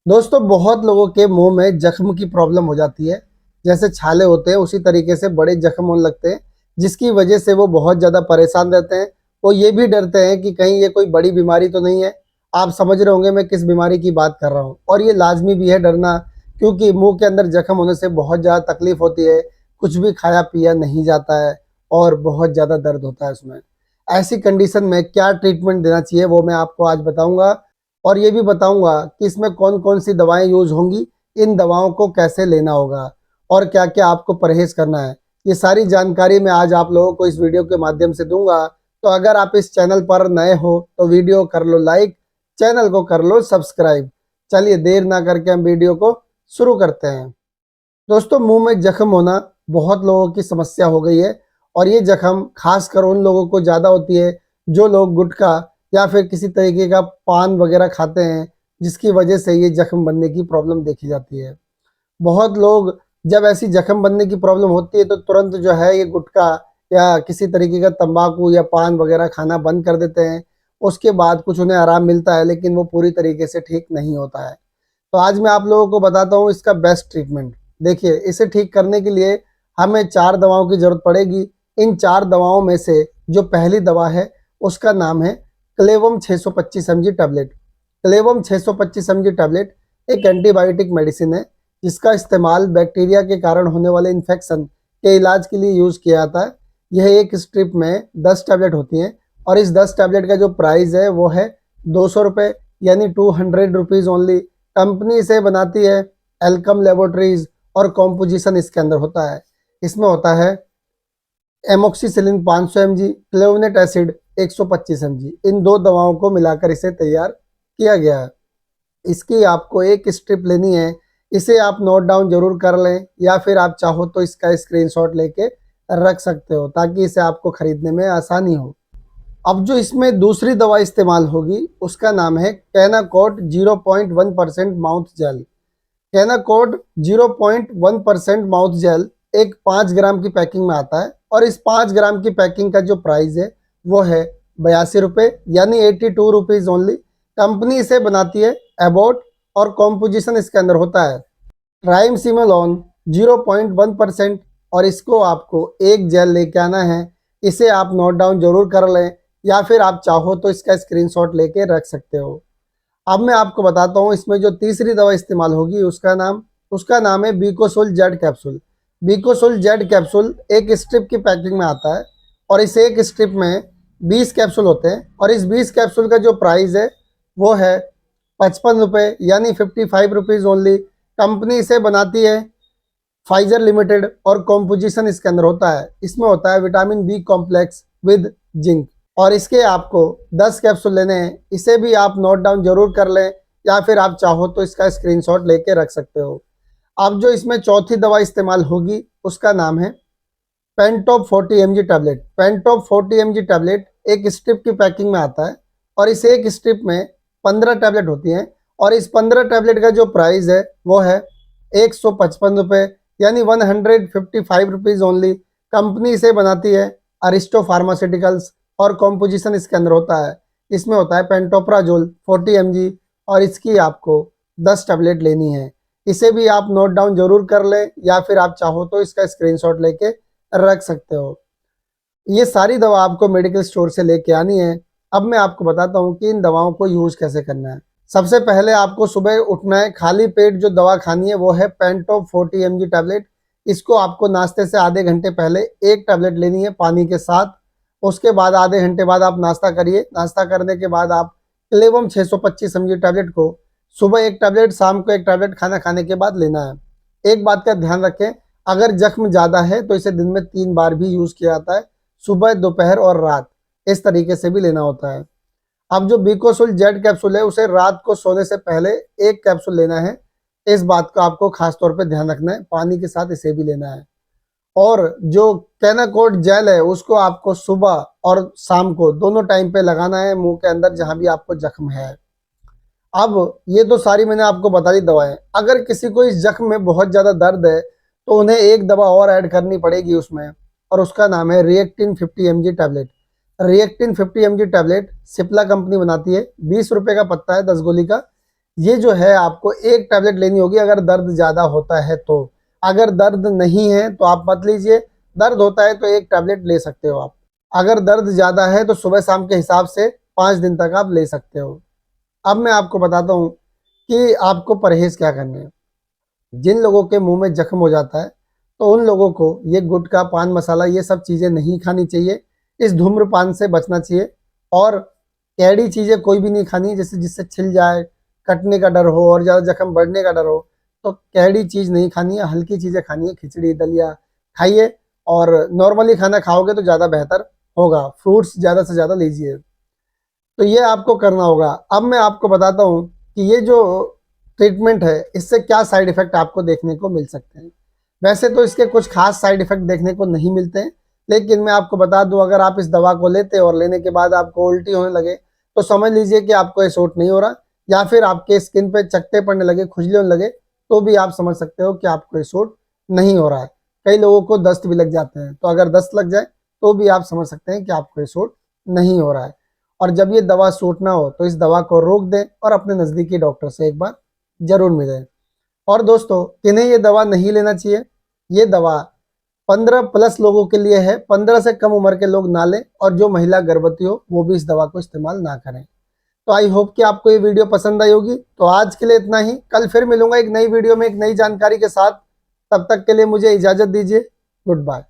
दोस्तों बहुत लोगों के मुंह में जख्म की प्रॉब्लम हो जाती है। जैसे छाले होते हैं उसी तरीके से बड़े जख्म होने लगते हैं, जिसकी वजह से वो बहुत ज़्यादा परेशान रहते हैं। वो ये भी डरते हैं कि कहीं ये कोई बड़ी बीमारी तो नहीं है। आप समझ रहे होंगे मैं किस बीमारी की बात कर रहा हूँ, और ये लाजमी भी है डरना, क्योंकि मुंह के अंदर जख्म होने से बहुत ज़्यादा तकलीफ होती है। कुछ भी खाया पिया नहीं जाता है और बहुत ज़्यादा दर्द होता है उसमें। ऐसी कंडीशन में क्या ट्रीटमेंट देना चाहिए वो मैं आपको आज बताऊंगा, और ये भी बताऊंगा कि इसमें कौन कौन सी दवाएं यूज होंगी, इन दवाओं को कैसे लेना होगा और क्या क्या आपको परहेज करना है। ये सारी जानकारी मैं आज आप लोगों को इस वीडियो के माध्यम से दूंगा। तो अगर आप इस चैनल पर नए हो तो वीडियो कर लो लाइक, चैनल को कर लो सब्सक्राइब। चलिए देर ना करके हम वीडियो को शुरू करते हैं। दोस्तों मुंह में जख्म होना बहुत लोगों की समस्या हो गई है, और ये जख्म खासकर उन लोगों को ज़्यादा होती है जो लोग गुटखा या फिर किसी तरीके का पान वगैरह खाते हैं, जिसकी वजह से ये जख्म बनने की प्रॉब्लम देखी जाती है। बहुत लोग जब ऐसी जख्म बनने की प्रॉब्लम होती है तो तुरंत जो है ये गुटखा या किसी तरीके का तंबाकू या पान वगैरह खाना बंद कर देते हैं। उसके बाद कुछ उन्हें आराम मिलता है, लेकिन वो पूरी तरीके से ठीक नहीं होता है। तो आज मैं आप लोगों को बताता हूँ इसका बेस्ट ट्रीटमेंट। देखिए, इसे ठीक करने के लिए हमें 4 दवाओं की ज़रूरत पड़ेगी। इन 4 दवाओं में से जो पहली दवा है उसका नाम है Clavam 625 mg tablet. Clavam 625 mg tablet एक एंटीबायोटिक मेडिसिन है, जिसका इस्तेमाल बैक्टीरिया के कारण होने वाले इन्फेक्शन के इलाज के लिए यूज़ किया जाता है। यह एक स्ट्रिप में 10 टैबलेट होती हैं, और इस 10 टैबलेट का जो प्राइस है वो है 200 रुपये, यानी 200 रुपीज़ ओनली। कंपनी इसे बनाती है एल्कम लेबोरेटरीज, और कॉम्पोजिशन इसके अंदर होता है। इसमें होता है एमोक्सिसिलिन 500 mg, क्लेवनेट एसिड 125 mg। इन दो दवाओं को मिलाकर इसे तैयार किया गया है। इसकी आपको एक स्ट्रिप लेनी है। इसे आप नोट डाउन जरूर कर लें, या फिर आप चाहो तो इसका स्क्रीनशॉट लेके रख सकते हो, ताकि इसे आपको खरीदने में आसानी हो। अब जो इसमें दूसरी दवा इस्तेमाल होगी उसका नाम है कैनाकोट 0.1% माउथ जेल। कैनाकोट 0.1% माउथ जेल एक 5 ग्राम की पैकिंग में आता है, और इस 5 ग्राम की पैकिंग का जो प्राइस है वो है 82 रुपये, यानी 82 रुपीज़ ओनली। कंपनी इसे बनाती है एबोट, और कॉम्पोजिशन इसके अंदर होता है ट्राइमसिमेलॉन 0.1%, और इसको आपको एक जेल लेके आना है। इसे आप नोट डाउन जरूर कर लें, या फिर आप चाहो तो इसका स्क्रीनशॉट लेके रख सकते हो। अब मैं आपको बताता हूँ इसमें जो तीसरी दवा इस्तेमाल होगी उसका नाम है बीकोसोल जेड कैप्सूल। बीकोसोल जेड कैप्सूल एक स्ट्रिप की पैकिंग में आता है, और इस एक स्ट्रिप में 20 कैप्सूल होते हैं, और इस 20 कैप्सूल का जो प्राइस है वो है 55 रुपये, यानी 55 रुपीज़ ओनली। कंपनी इसे बनाती है फाइजर लिमिटेड, और कॉम्पोजिशन इसके अंदर होता है, इसमें होता है vitamin B complex with zinc, और इसके आपको 10 कैप्सूल लेने हैं। इसे भी आप नोट डाउन जरूर कर लें, या फिर आप चाहो तो इसका स्क्रीनशॉट लेके रख सकते हो। अब जो इसमें चौथी दवा इस्तेमाल होगी उसका नाम है Pantop 40 mg tablet. Pantop 40 mg tablet एक स्ट्रिप की पैकिंग में आता है, और इस एक स्ट्रिप में 15 टैबलेट होती हैं, और इस 15 टैबलेट का जो प्राइस है वो है 155 रुपये, यानी 155 रुपीज़ ओनली। कंपनी इसे बनाती है अरिस्टो फार्मास्यूटिकल्स, और कॉम्पोजिशन इसके अंदर होता है, इसमें होता है पेंटोप्राजोल 40 mg, और इसकी आपको 10 टैबलेट लेनी है। इसे भी आप नोट डाउन जरूर कर लें, या फिर आप चाहो तो इसका स्क्रीनशॉट लेके रख सकते हो। ये सारी दवा आपको मेडिकल स्टोर से लेके आनी है। अब मैं आपको बताता हूँ कि इन दवाओं को यूज कैसे करना है। सबसे पहले आपको सुबह उठना है, खाली पेट जो दवा खानी है वो है पेंटॉप 40 mg टैबलेट। इसको आपको नाश्ते से आधे घंटे पहले एक टैबलेट लेनी है पानी के साथ। उसके बाद आधे घंटे बाद आप नाश्ता करिए। नाश्ता करने के बाद आप क्लेवम 625 mg टैबलेट को सुबह एक टैबलेट, शाम को एक टैबलेट खाना खाने के बाद लेना है। एक बात का ध्यान रखें, अगर जख्म ज़्यादा है तो इसे दिन में 3 बार भी यूज़ किया जाता है, सुबह, दोपहर और रात। इस तरीके से भी लेना होता है। अब जो बीकोसुल जेड कैप्सूल है उसे रात को सोने से पहले एक कैप्सूल लेना है। इस बात का आपको खास तौर पे ध्यान रखना है, पानी के साथ इसे भी लेना है। और जो कैनाकोट जेल है उसको आपको सुबह और शाम को दोनों टाइम पे लगाना है मुंह के अंदर जहां भी आपको जख्म है। अब ये तो सारी मैंने आपको बता दी दवाएं। अगर किसी को इस जख्म में बहुत ज़्यादा दर्द है तो उन्हें एक दवा और ऐड करनी पड़ेगी उसमें, और उसका नाम है Reactin 50 mg tablet. Reactin 50 mg tablet Cipla company बनाती है, 20 रुपये का पत्ता है 10 गोली का। ये जो है आपको एक टैबलेट लेनी होगी अगर दर्द ज़्यादा होता है तो। अगर दर्द नहीं है तो आप मत लीजिए, दर्द होता है तो एक टैबलेट ले सकते हो आप। अगर दर्द ज़्यादा है तो सुबह शाम के हिसाब से 5 दिन तक आप ले सकते हो। अब मैं आपको बताता हूँ कि आपको परहेज़ क्या करने हैं। जिन लोगों के मुंह में जख्म हो जाता है तो उन लोगों को ये गुटखा, पान मसाला ये सब चीज़ें नहीं खानी चाहिए। इस धूम्रपान से बचना चाहिए और कैड़ी चीज़ें कोई भी नहीं खानी, जैसे जिससे छिल जाए, कटने का डर हो और ज़्यादा जख्म बढ़ने का डर हो तो कैड़ी चीज़ नहीं खानी है। हल्की चीज़ें खानी है, खिचड़ी दलिया खाइए और नॉर्मली खाना खाओगे तो ज़्यादा बेहतर होगा। फ्रूट्स ज़्यादा से ज़्यादा लीजिए। तो ये आपको करना होगा। अब मैं आपको बताता हूँ कि ये जो ट्रीटमेंट है इससे क्या साइड इफ़ेक्ट आपको देखने को मिल सकते हैं। वैसे तो इसके कुछ खास साइड इफ़ेक्ट देखने को नहीं मिलते हैं, लेकिन मैं आपको बता दूँ अगर आप इस दवा को लेते और लेने के बाद आपको उल्टी होने लगे तो समझ लीजिए कि आपको ये सूट नहीं हो रहा, या फिर आपके स्किन पे चकत्ते पड़ने लगे, खुजली होने लगे, तो भी आप समझ सकते हो कि आपको ये सूट नहीं हो रहा है। कई लोगों को दस्त भी लग जाते हैं, तो अगर दस्त लग जाए तो भी आप समझ सकते हैं कि आपको ये सूट नहीं हो रहा है। और जब ये दवा सूट ना हो तो इस दवा को रोक दें और अपने नज़दीकी डॉक्टर से एक बार ज़रूर मिलें। और दोस्तों, किन्हें ये दवा नहीं लेना चाहिए? ये दवा 15 प्लस लोगों के लिए है, 15 से कम उम्र के लोग ना लें और जो महिला गर्भवती हो वो भी इस दवा को इस्तेमाल ना करें। तो आई होप कि आपको ये वीडियो पसंद आई होगी। तो आज के लिए इतना ही, कल फिर मिलूंगा एक नई वीडियो में एक नई जानकारी के साथ। तब तक के लिए मुझे इजाज़त दीजिए। Good bye.